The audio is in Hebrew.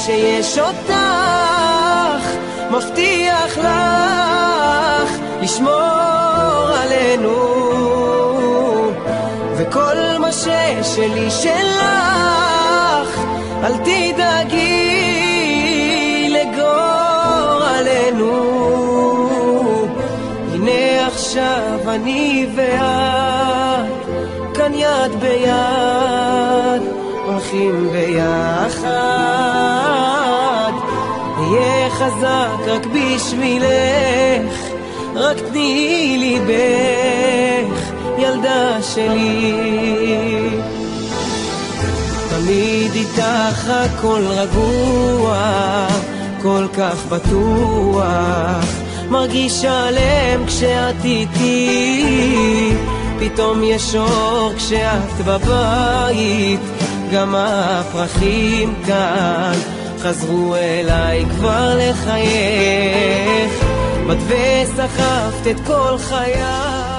שיש אותך, מבטיח לך לשמור עלינו, וכל מה ששלי שלך, אל תדאגי לגור עלינו. הנה עכשיו אני ואת כאן יד ביד, הולכים ביחד. יהיה חזק רק בשבילך, רק תני ליבך, ילדה שלי. תמיד איתך הכל רגוע, כל כך בטוח, מרגיש שלם כשאת איתי, פתאום יש אור כשאת בבית. גם הפרחים כאן חזרו אליי כבר לחייך, באת וסחפת את כל חיי.